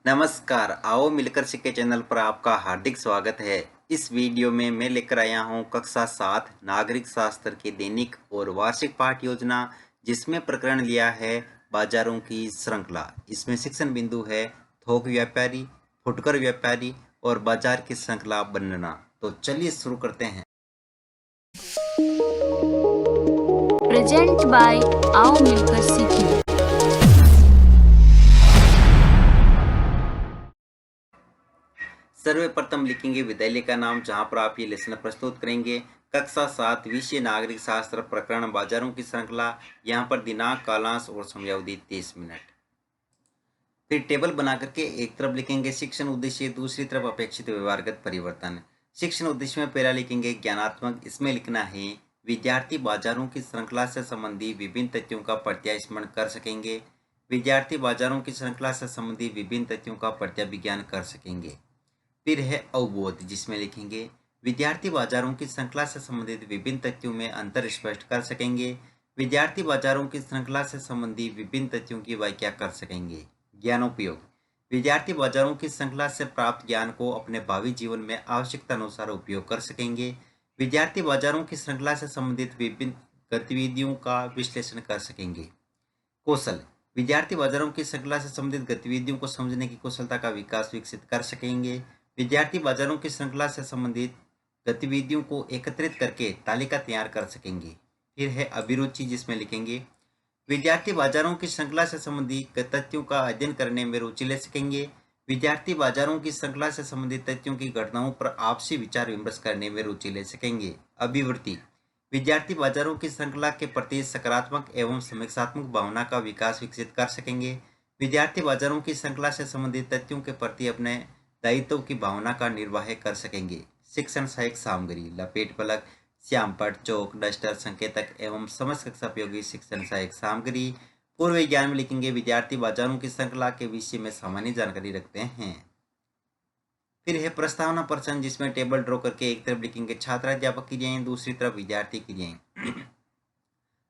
नमस्कार, आओ मिलकर सीखे चैनल पर आपका हार्दिक स्वागत है। इस वीडियो में मैं लेकर आया हूँ कक्षा 7 नागरिक शास्त्र की दैनिक और वार्षिक पाठ योजना, जिसमें प्रकरण लिया है बाजारों की श्रृंखला। इसमें शिक्षण बिंदु है थोक व्यापारी, फुटकर व्यापारी और बाजार की श्रृंखला बनना। तो चलिए शुरू करते हैं। प्रेजेंट बाय आओ मिलकर सीखें। सर्वप्रथम लिखेंगे विद्यालय का नाम, जहां पर आप ये लेसन प्रस्तुत करेंगे। कक्षा 7 विषय नागरिक शास्त्र, प्रकरण बाजारों की श्रृंखला। यहाँ पर दिनांक, कालांश और समयावधि 30 मिनट। फिर टेबल बना करके एक तरफ लिखेंगे शिक्षण उद्देश्य, दूसरी तरफ अपेक्षित व्यवहारगत परिवर्तन। शिक्षण उद्देश्य में पहला लिखेंगे ज्ञानात्मक। इसमें लिखना है विद्यार्थी बाजारों की श्रृंखला से संबंधी विभिन्न तथ्यों का प्रत्यास्मरण कर सकेंगे। विद्यार्थी बाजारों की श्रृंखला से संबंधी विभिन्न तथ्यों का प्रत्याविज्ञान कर सकेंगे। फिर है अवबोध, जिसमें लिखेंगे विद्यार्थी बाजारों की श्रृंखला से संबंधित विभिन्न तथ्यों में अंतर स्पष्ट कर सकेंगे। विद्यार्थी बाजारों की श्रृंखला से संबंधी विभिन्न तथ्यों की व्याख्या कर सकेंगे। ज्ञानोपयोग, विद्यार्थी बाजारों की श्रृंखला से प्राप्त ज्ञान को अपने भावी जीवन में आवश्यकता अनुसार उपयोग कर सकेंगे। विद्यार्थी बाजारों की श्रृंखला से संबंधित विभिन्न गतिविधियों का विश्लेषण कर सकेंगे। कौशल, विद्यार्थी बाजारों की श्रृंखला से संबंधित गतिविधियों को समझने की कुशलता का विकास विकसित कर सकेंगे। विद्यार्थी बाजारों की श्रृंखला से संबंधित गतिविधियों को एकत्रित करके तालिका तैयार कर सकेंगे। फिर है अभिरुचि, जिसमें लिखेंगे विद्यार्थी बाजारों की श्रृंखला से संबंधित तथ्यों का अध्ययन करने में रुचि ले सकेंगे। विद्यार्थी बाजारों की श्रृंखला से संबंधित तथ्यों की घटनाओं पर आपसी विचार विमर्श करने में रुचि ले सकेंगे। अभिवृत्ति, विद्यार्थी बाजारों की श्रृंखला के प्रति सकारात्मक एवं समीक्षात्मक भावना का विकास विकसित कर सकेंगे। विद्यार्थी बाजारों की श्रृंखला से संबंधित तथ्यों के प्रति अपने दायित्व की भावना का निर्वाह कर सकेंगे। शिक्षण सहायक सामग्री, लपेट फलक, श्यामपट्ट, चौक, डस्टर, संकेतक एवं समस्त कक्षा उपयोगी शिक्षण सहायक सामग्री। पूर्व ज्ञान में लिखेंगे विद्यार्थी बाजारों की श्रृंखला के विषय में सामान्य जानकारी रखते हैं। फिर है प्रस्तावना प्रश्न, जिसमें टेबल ड्रॉ करके एक तरफ लिखेंगे छात्राध्यापक क्रियाएं, दूसरी तरफ विद्यार्थी क्रियाएं।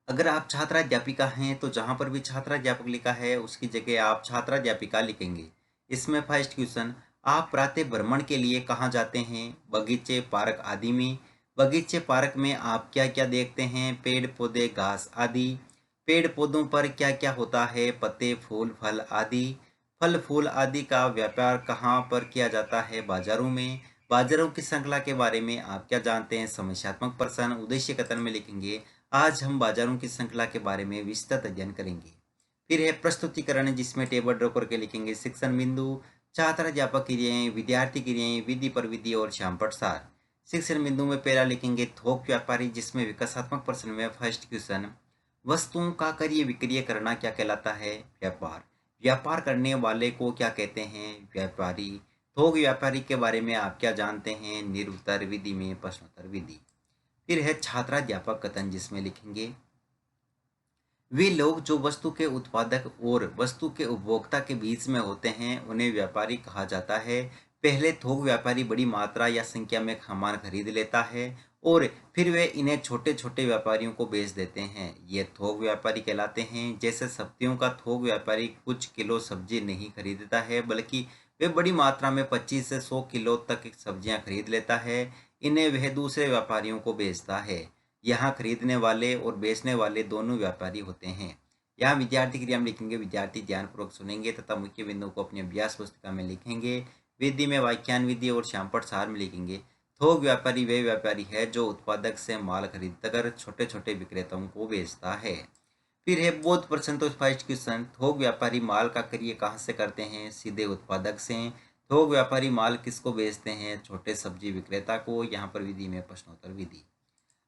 अगर आप छात्राध्यापिका हैं तो जहां पर भी छात्राध्यापक लिखा है उसकी जगह आप छात्राध्यापिका लिखेंगे। इसमें फर्स्ट क्वेश्चन, आप प्रातः भ्रमण के लिए कहाँ जाते हैं? बगीचे, पार्क आदि में। बगीचे पार्क में आप क्या क्या देखते हैं? पेड़ पौधे, घास आदि। पेड़ पौधों पर क्या क्या होता है? पत्ते, फूल, फल आदि। फल फूल आदि का व्यापार कहाँ पर किया जाता है? बाजारों में। बाजारों की श्रृंखला के बारे में आप क्या जानते हैं? समस्यात्मक प्रश्न। उद्देश्य कथन में लिखेंगे आज हम बाजारों की श्रृंखला के बारे में विस्तृत अध्ययन करेंगे। फिर है प्रस्तुतिकरण, जिसमें टेबल ड्रॉ करके लिखेंगे शिक्षण बिंदु, छात्राध्यापक क्रियाएं, विद्यार्थी क्रियाएं, विधि पर विधि और श्यामपट्ट सार। शिक्षण बिंदु में पहला लिखेंगे थोक व्यापारी, जिसमें विकासात्मक प्रश्न में फर्स्ट क्वेश्चन, वस्तुओं का क्रय विक्रय करना क्या कहलाता है? व्यापार। व्यापार करने वाले को क्या कहते हैं? व्यापारी। थोक व्यापारी के बारे में आप क्या जानते हैं? निरुत्तर विधि में प्रश्नोत्तर विधि। फिर है छात्राध्यापक कथन, जिसमें लिखेंगे वे लोग जो वस्तु के उत्पादक और वस्तु के उपभोक्ता के बीच में होते हैं उन्हें व्यापारी कहा जाता है। पहले थोक व्यापारी बड़ी मात्रा या संख्या में सामान खरीद लेता है और फिर वे इन्हें छोटे छोटे व्यापारियों को बेच देते हैं। ये थोक व्यापारी कहलाते हैं। जैसे सब्जियों का थोक व्यापारी कुछ किलो सब्जी नहीं खरीदता है, बल्कि वे बड़ी मात्रा में 25 से 100 किलो तक सब्जियां खरीद लेता है। इन्हें वह दूसरे व्यापारियों को बेचता है। यहाँ खरीदने वाले और बेचने वाले दोनों व्यापारी होते हैं। यहाँ विद्यार्थी क्रिया में लिखेंगे विद्यार्थी ध्यानपूर्वक सुनेंगे तथा मुख्य बिंदु को अपनी अभ्यास पुस्तिका में लिखेंगे। विधि में व्याख्यान विधि और श्यामपट्ट सार में लिखेंगे थोक व्यापारी वे व्यापारी है जो उत्पादक से माल खरीदकर छोटे छोटे विक्रेताओं को बेचता है। फिर है बोध प्रश्न, तो फर्स्ट क्वेश्चन, थोक व्यापारी माल का क्रय कहाँ से करते हैं? सीधे उत्पादक से। थोक व्यापारी माल किसको बेचते हैं? छोटे सब्जी विक्रेता को। यहाँ पर विधि में प्रश्नोत्तर विधि।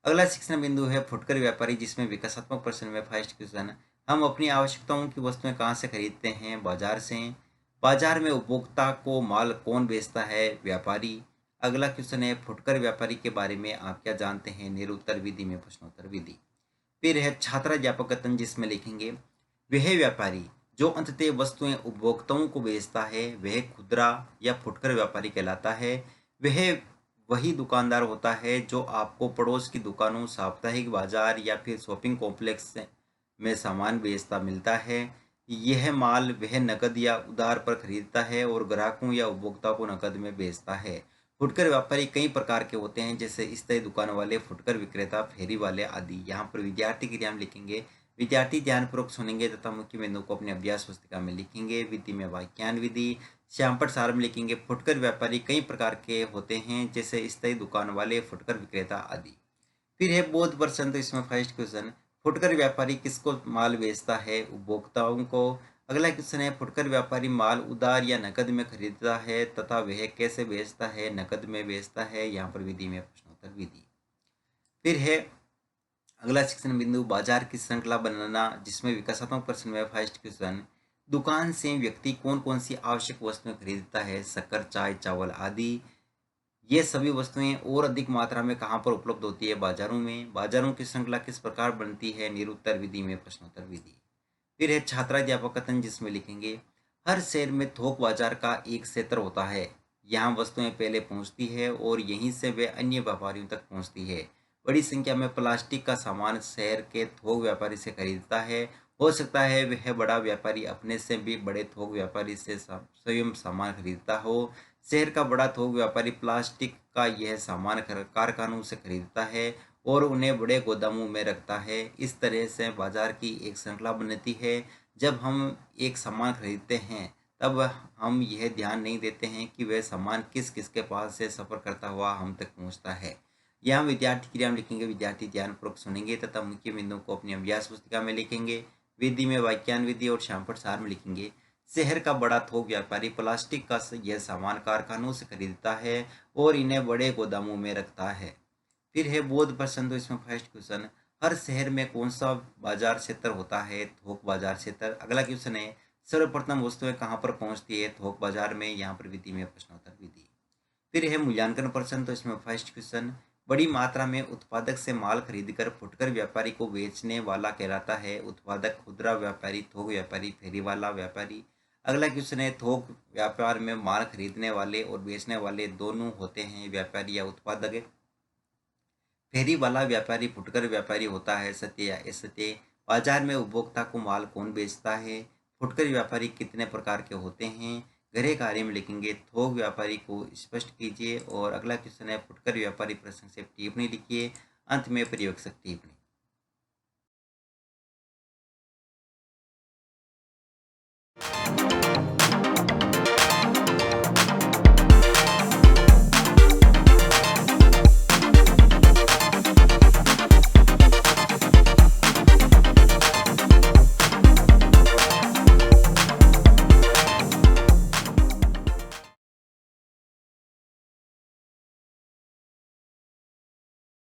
अगला शिक्षण बिंदु है फुटकर व्यापारी, जिसमें विकासात्मक प्रश्न में फर्स्ट क्वेश्चन, हम अपनी आवश्यकताओं की वस्तुएं कहाँ से खरीदते हैं? बाजार से। बाजार में उपभोक्ता को माल कौन बेचता है? व्यापारी। अगला क्वेश्चन है फुटकर व्यापारी के बारे में आप क्या जानते हैं? निरुत्तर विधि में प्रश्नोत्तर विधि। फिर है छात्राध्यापक कथन, जिसमें लिखेंगे वह व्यापारी जो अंततः वस्तुएं उपभोक्ताओं को बेचता है वह खुदरा या फुटकर व्यापारी कहलाता है। वह वही दुकानदार होता है जो आपको पड़ोस की दुकानों, साप्ताहिक बाजार या फिर शॉपिंग कॉम्प्लेक्स में सामान बेचता मिलता है। यह माल वह नकद या उधार पर खरीदता है और ग्राहकों या उपभोक्ताओं को नकद में बेचता है। फुटकर व्यापारी कई प्रकार के होते हैं, जैसे स्थायी दुकान वाले, फुटकर विक्रेता, फेरी वाले आदि। यहाँ पर विद्यार्थी के नाम लिखेंगे। विद्यार्थी ध्यानपूर्वक सुनेंगे तथा मुख्य बिंदु को अपने अभ्यास पुस्तिका में लिखेंगे। विधि में वाक्यान विधि श्यामपट सार में लिखेंगे। फुटकर व्यापारी कई प्रकार के होते हैं, जैसे स्थायी दुकान वाले, फुटकर विक्रेता आदि। फिर है बोध प्रश्न, तो इसमें फर्स्ट क्वेश्चन, फुटकर व्यापारी किसको माल बेचता है? उपभोक्ताओं को। अगला क्वेश्चन है, फुटकर व्यापारी माल उधार या नकद में खरीदता है तथा वह कैसे बेचता है? नकद में बेचता है। यहाँ पर विधि में प्रश्नोत्तर विधि। फिर है अगला शिक्षण बिंदु, बाजार की श्रृंखला बनाना, जिसमें विकासात्मक प्रश्न में फर्स्ट क्वेश्चन, दुकान से व्यक्ति कौन कौन सी आवश्यक वस्तुएं खरीदता है? शक्कर, चाय, चावल आदि। ये सभी वस्तुएं और अधिक मात्रा में कहाँ पर उपलब्ध होती है? बाजारों में। बाजारों की श्रृंखला किस प्रकार बनती है? निरुत्तर विधि में प्रश्नोत्तर विधि। फिर है छात्राध्यापक कथन, जिसमें लिखेंगे, हर शहर में थोक बाजार का एक क्षेत्र होता है। यहाँ वस्तुएं पहले पहुँचती है और यहीं से वे अन्य व्यापारियों तक पहुँचती है। बड़ी संख्या में प्लास्टिक का सामान शहर के थोक व्यापारी से खरीदता है। हो सकता है वह बड़ा व्यापारी अपने से भी बड़े थोक व्यापारी से स्वयं सामान खरीदता हो। शहर का बड़ा थोक व्यापारी प्लास्टिक का यह सामान कारखानों से खरीदता है और उन्हें बड़े गोदामों में रखता है। इस तरह से बाजार की एक श्रृंखला बनती है। जब हम एक सामान खरीदते हैं तब हम यह ध्यान नहीं देते हैं कि वह सामान किस किसके पास से सफ़र करता हुआ हम तक पहुंचता है। यहाँ विद्यार्थी क्रिया में लिखेंगे। विद्यार्थी ध्यानपूर्वक सुनेंगे तथा मुख्य बिंदुओं को अपनी अभ्यास पुस्तिका में लिखेंगे। विधि में वाक्यान विधि और श्यामपट सार में लिखेंगे। शहर का बड़ा थोक व्यापारी प्लास्टिक का यह सामान कारखानों से खरीदता है और इन्हें बड़े गोदामों में रखता है। फिर है बोध प्रश्न, तो इसमें फर्स्ट क्वेश्चन, हर शहर में कौन सा बाजार क्षेत्र होता है? थोक बाजार क्षेत्र। अगला क्वेश्चन है, सर्वप्रथम वस्तुएं कहाँ पर पहुंचती है? थोक बाजार में। यहाँ पर विधि में प्रश्नोत्तर विधि। फिर है मूल्यांकन प्रश्न, तो इसमें फर्स्ट क्वेश्चन, बड़ी मात्रा में उत्पादक से माल खरीदकर फुटकर व्यापारी को बेचने वाला कहलाता है। उत्पादक, खुदरा व्यापारी, थोक व्यापारी, फेरी वाला व्यापारी। अगला क्वेश्चन है, थोक व्यापार में माल खरीदने वाले और बेचने वाले दोनों होते हैं व्यापारी या उत्पादक। फेरी वाला व्यापारी फुटकर व्यापारी होता है। सत्य या असत्य। बाजार में उपभोक्ता को माल कौन बेचता है? फुटकर व्यापारी कितने प्रकार के होते हैं? गृह कार्य में लिखेंगे। थोक व्यापारी को स्पष्ट कीजिए। और अगला क्वेश्चन है, फुटकर व्यापारी प्रश्न से टिप्पणी लिखिए। अंत में प्रयोगशक टिप्पणी।